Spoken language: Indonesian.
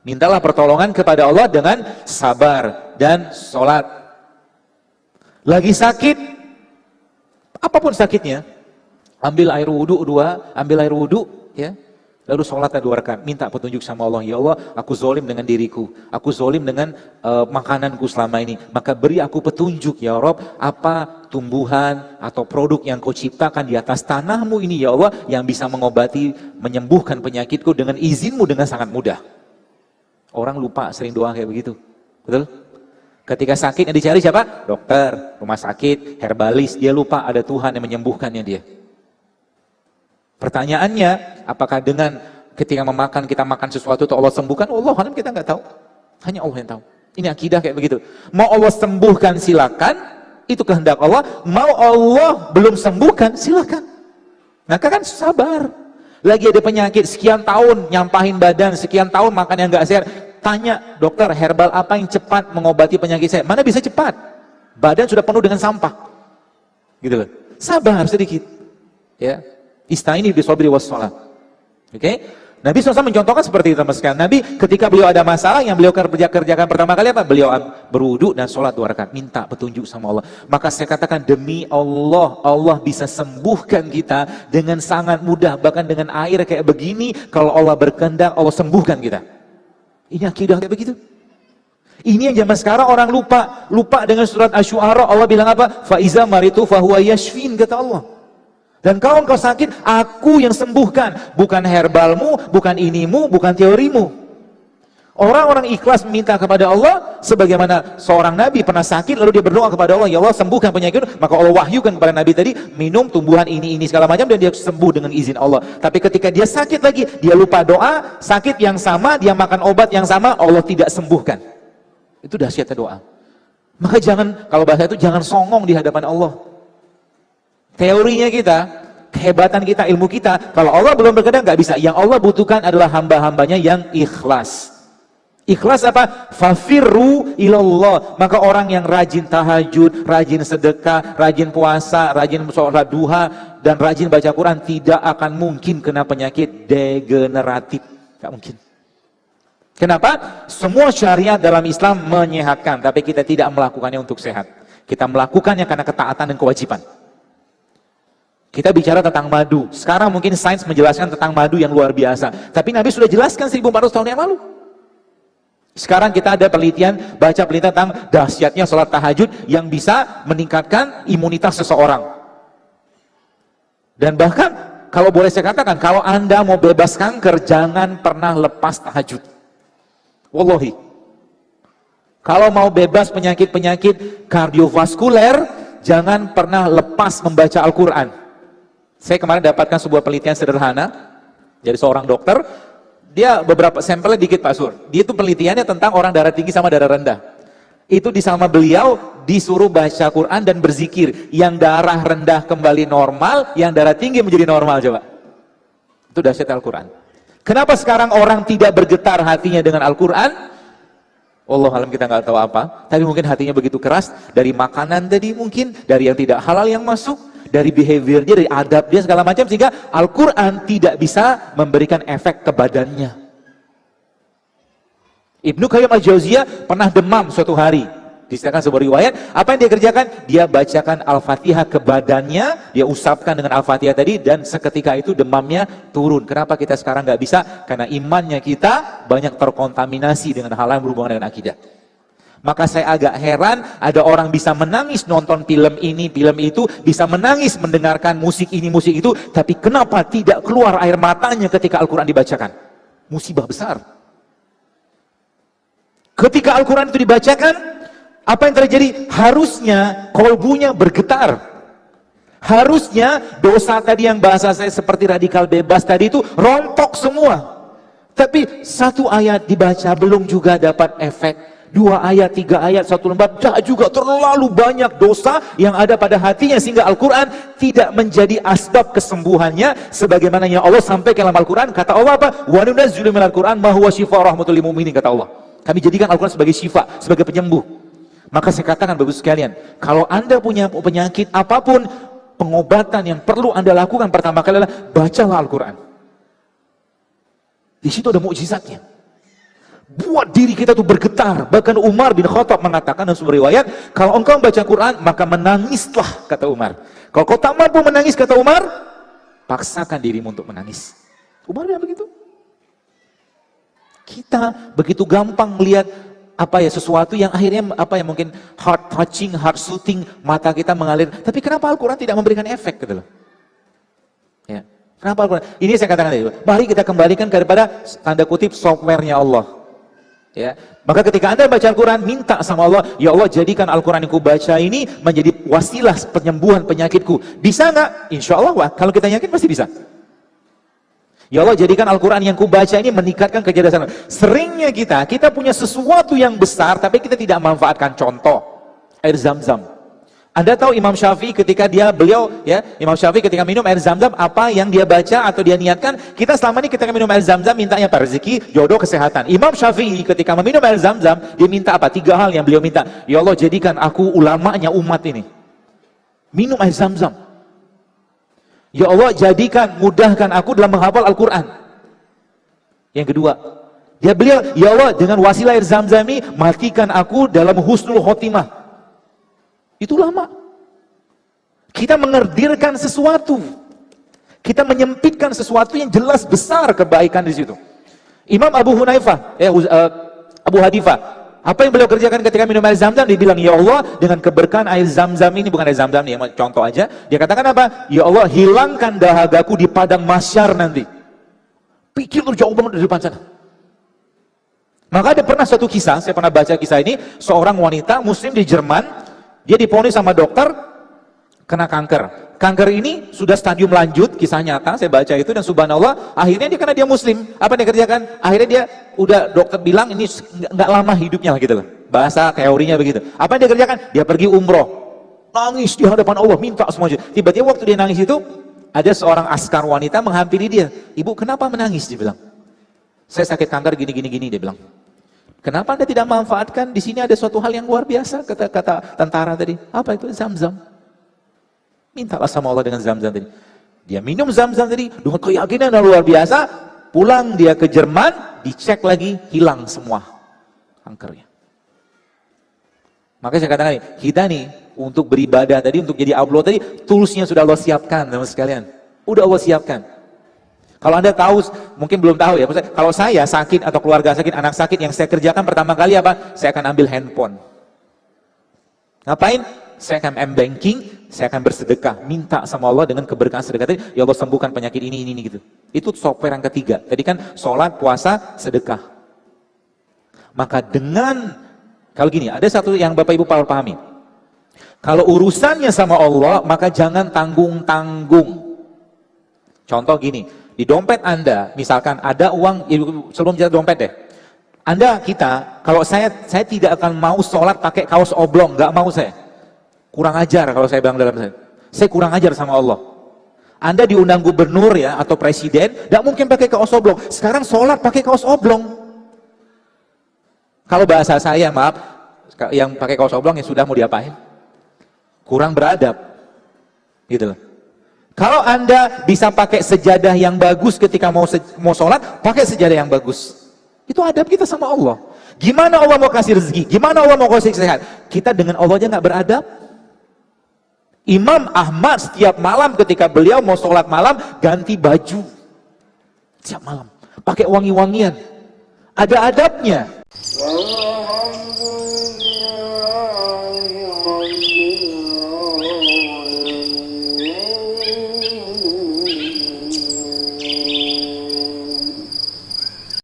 Mintalah pertolongan kepada Allah dengan sabar dan sholat. Lagi sakit, apapun sakitnya, ambil air wudhu ya. Lalu sholatlah 2 rakaat, minta petunjuk sama Allah. Ya Allah, aku zolim dengan diriku, aku zolim dengan makananku selama ini. Maka beri aku petunjuk ya Rob, apa tumbuhan atau produk yang kau ciptakan di atas tanahmu ini ya Allah, yang bisa mengobati, menyembuhkan penyakitku dengan izinmu dengan sangat mudah. Orang lupa sering doa kayak begitu, betul? Ketika sakit yang dicari siapa? Dokter, rumah sakit, herbalis. Dia lupa ada Tuhan yang menyembuhkannya dia. Pertanyaannya, apakah dengan ketika kita makan sesuatu itu Allah sembuhkan? Allah kita nggak tahu. Hanya Allah yang tahu. Ini akidah kayak begitu. Mau Allah sembuhkan silakan, itu kehendak Allah. Mau Allah belum sembuhkan silakan. Maka kan sabar. Lagi ada penyakit sekian tahun nyampahin badan, sekian tahun makan yang nggak sehat. Tanya dokter, herbal apa yang cepat mengobati penyakit saya? Mana bisa cepat? Badan sudah penuh dengan sampah. Gitu loh. Sabar sedikit. Ya. Ista'ini bisobri wassalah. Oke? Nabi SAW mencontohkan seperti itu teman sekalian. Nabi ketika beliau ada masalah yang beliau kerjakan pertama kali apa? Beliau berwudu dan sholat 2 rakaat, minta petunjuk sama Allah. Maka saya katakan demi Allah, Allah bisa sembuhkan kita dengan sangat mudah, bahkan dengan air kayak begini. Kalau Allah berkehendak, Allah sembuhkan kita. Ini akidah kayak begitu. Ini yang zaman sekarang orang lupa dengan surat Asy-Syu'ara. Allah bilang apa? Fa iza maritu fa huwa yashfin, kata Allah. Dan kalau engkau sakit, aku yang sembuhkan. Bukan herbalmu, bukan inimu, bukan teorimu. Orang-orang ikhlas meminta kepada Allah, sebagaimana seorang Nabi pernah sakit, lalu dia berdoa kepada Allah, ya Allah sembuhkan penyakit, maka Allah wahyukan kepada Nabi tadi, minum tumbuhan ini segala macam, dan dia sembuh dengan izin Allah. Tapi ketika dia sakit lagi, dia lupa doa, sakit yang sama, dia makan obat yang sama, Allah tidak sembuhkan. Itu dahsyatnya doa. Maka jangan, kalau bahasa itu, jangan songong di hadapan Allah. Teorinya kita, kehebatan kita, ilmu kita, kalau Allah belum berkehendak nggak bisa. Yang Allah butuhkan adalah hamba-hambanya yang ikhlas. Ikhlas apa? Fafirru ilallah. Maka orang yang rajin tahajud, rajin sedekah, rajin puasa, rajin sholat duha, dan rajin baca Quran, tidak akan mungkin kena penyakit degeneratif. Nggak mungkin. Kenapa? Semua syariat dalam Islam menyehatkan, tapi kita tidak melakukannya untuk sehat. Kita melakukannya karena ketaatan dan kewajiban. Kita bicara tentang madu. Sekarang mungkin sains menjelaskan tentang madu yang luar biasa. Tapi Nabi sudah jelaskan 1400 tahun yang lalu. Sekarang kita ada penelitian, baca penelitian tentang dahsyatnya sholat tahajud yang bisa meningkatkan imunitas seseorang. Dan bahkan, kalau boleh saya katakan, kalau Anda mau bebas kanker, jangan pernah lepas tahajud. Wallahi. Kalau mau bebas penyakit-penyakit kardiovaskuler, jangan pernah lepas membaca Al-Quran. Saya kemarin dapatkan sebuah penelitian sederhana dari seorang dokter. Dia beberapa sampelnya dikit Pak Sur. Dia itu penelitiannya tentang orang darah tinggi sama darah rendah. Itu sama beliau disuruh baca Quran dan berzikir. Yang darah rendah kembali normal, yang darah tinggi menjadi normal, coba. Itu dahsyat Al-Quran. Kenapa sekarang orang tidak bergetar hatinya dengan Al-Quran? Wallahualam kita nggak tahu apa. Tapi mungkin hatinya begitu keras dari makanan tadi, mungkin dari yang tidak halal yang masuk, dari behaviornya, dari adab dia segala macam, sehingga Al-Quran tidak bisa memberikan efek ke badannya. Ibnu Qayyim al-Jauziyah pernah demam suatu hari. Disediakan sebuah riwayat, apa yang dia kerjakan? Dia bacakan Al-Fatihah ke badannya, dia usapkan dengan Al-Fatihah tadi, dan seketika itu demamnya turun. Kenapa kita sekarang nggak bisa? Karena imannya kita banyak terkontaminasi dengan hal yang berhubungan dengan akidah. Maka saya agak heran ada orang bisa menangis nonton film ini, film itu, bisa menangis mendengarkan musik ini, musik itu, tapi kenapa tidak keluar air matanya ketika Al-Quran dibacakan? Musibah besar. Ketika Al-Quran itu dibacakan, apa yang terjadi? Harusnya kolbunya bergetar. Harusnya dosa tadi yang bahasa saya seperti radikal bebas tadi itu rontok semua. Tapi satu ayat dibaca belum juga dapat efek. 2 ayat, 3 ayat, 1 lembar, tak juga terlalu banyak dosa yang ada pada hatinya sehingga Al-Quran tidak menjadi asbab kesembuhannya sebagaimana yang Allah sampaikan dalam Al-Quran. Kata Allah apa? Wa nunazzilu minal Qur'an ma huwa syifaa rahmatul lil mu'minin, kata Allah. Kami jadikan Al-Quran sebagai syifa, sebagai penyembuh. Maka saya katakan Bapak sekalian, kalau Anda punya penyakit apapun, pengobatan yang perlu Anda lakukan pertama kali adalah bacalah Al-Quran. Di situ ada mukjizatnya. buat diri kita tuh bergetar. Bahkan Umar bin Khattab mengatakan dalam sebuah riwayat, kalau engkau membaca Quran, maka menangislah, kata Umar. Kalau kau tak mampu menangis, kata Umar, paksakan dirimu untuk menangis. Umar bilang begitu. Kita begitu gampang melihat sesuatu yang akhirnya mungkin heart touching, heart soothing, mata kita mengalir. Tapi kenapa Al-Quran tidak memberikan efek gitu loh? Ya. Kenapa Al-Quran? Ini saya katakan tadi, mari kita kembalikan kepada tanda kutip softwarenya Allah. Ya. Maka ketika Anda baca Al-Quran, minta sama Allah, ya Allah jadikan Al-Quran yang ku baca ini menjadi wasilah penyembuhan penyakitku. Bisa nggak? Insya Allah, kalau kita yakin pasti bisa. Ya Allah jadikan Al-Quran yang ku baca ini meningkatkan kecerdasan. Seringnya kita punya sesuatu yang besar, tapi kita tidak manfaatkan. Contoh, air Zam-Zam. Anda tahu Imam Syafi'i ketika Imam Syafi'i ketika minum air Zam-Zam, apa yang dia baca atau dia niatkan? Kita selama ini ketika minum air Zam-Zam mintanya apa? Rezeki, jodoh, kesehatan. Imam Syafi'i ketika meminum air Zam-Zam, dia minta apa? 3 hal yang beliau minta. Ya Allah jadikan aku ulamanya umat ini. Minum air Zam-Zam. Ya Allah jadikan, mudahkan aku dalam menghafal Al-Quran. Yang kedua, beliau, ya Allah dengan wasilah air Zam-Zam ini, matikan aku dalam husnul khotimah. Itu lama. Kita mengerdirkan sesuatu. Kita menyempitkan sesuatu yang jelas besar kebaikan di situ. Imam Abu Hanifah, apa yang beliau kerjakan ketika minum air Zam-Zam? Dia bilang, ya Allah dengan keberkahan air Zam-Zam ini, bukan air Zam-Zam nih, contoh aja. Dia katakan apa? Ya Allah hilangkan dahagaku di padang mahsyar nanti. Pikir tuh jauh banget dari depan sana. Maka ada pernah satu kisah, saya pernah baca kisah ini, seorang wanita muslim di Jerman, dia divonis sama dokter kena kanker. Kanker ini sudah stadium lanjut, kisah nyata, saya baca itu, dan subhanallah, akhirnya dia karena dia muslim, apa yang dia kerjakan? Akhirnya dia, dokter bilang ini nggak lama hidupnya lah gitu loh. Bahasa teorinya begitu. Apa yang dia kerjakan? Dia pergi umroh. Nangis di hadapan Allah, minta semuanya. Tiba-tiba waktu dia nangis itu, ada seorang askar wanita menghampiri dia. Ibu, kenapa menangis? Dia bilang. Saya sakit kanker gini, dia bilang. Kenapa Anda tidak manfaatkan? Di sini ada suatu hal yang luar biasa, kata tentara tadi. Apa itu? Zam-Zam. Mintalah sama Allah dengan Zam-Zam tadi. Dia minum Zam-Zam tadi dengan keyakinan yang luar biasa. Pulang dia ke Jerman, dicek lagi, hilang semua kankernya. Makanya saya katakan kita nih untuk beribadah tadi, untuk jadi upload tadi, toolsnya sudah Allah siapkan teman sekalian. Udah Allah siapkan. Kalau Anda tahu, mungkin belum tahu ya. Kalau saya sakit atau keluarga sakit, anak sakit, yang saya kerjakan pertama kali apa? Saya akan ambil handphone. Ngapain? Saya akan m-banking, saya akan bersedekah, minta sama Allah dengan keberkahan sedekah tadi, ya Allah sembuhkan penyakit ini gitu. Itu software yang ketiga. Tadi kan sholat, puasa, sedekah. Maka kalau gini, ada satu yang Bapak Ibu pahami. Kalau urusannya sama Allah, maka jangan tanggung-tanggung. Contoh gini, di dompet Anda, misalkan ada uang, sebelum jatuh dompet deh. Kalau saya tidak akan mau sholat pakai kaos oblong, nggak mau saya. Kurang ajar kalau saya bilang dalam saya kurang ajar sama Allah. Anda diundang gubernur ya atau presiden, tidak mungkin pakai kaos oblong. Sekarang sholat pakai kaos oblong. Kalau bahasa saya maaf, yang pakai kaos oblong yang sudah mau diapain? Kurang beradab, gitu loh. Kalau Anda bisa pakai sejadah yang bagus ketika mau sholat, pakai sejadah yang bagus. Itu adab kita sama Allah. Gimana Allah mau kasih rezeki? Gimana Allah mau kasih sehat? Kita dengan Allah aja nggak beradab. Imam Ahmad setiap malam ketika beliau mau sholat malam ganti baju setiap malam pakai wangi-wangian, ada adabnya.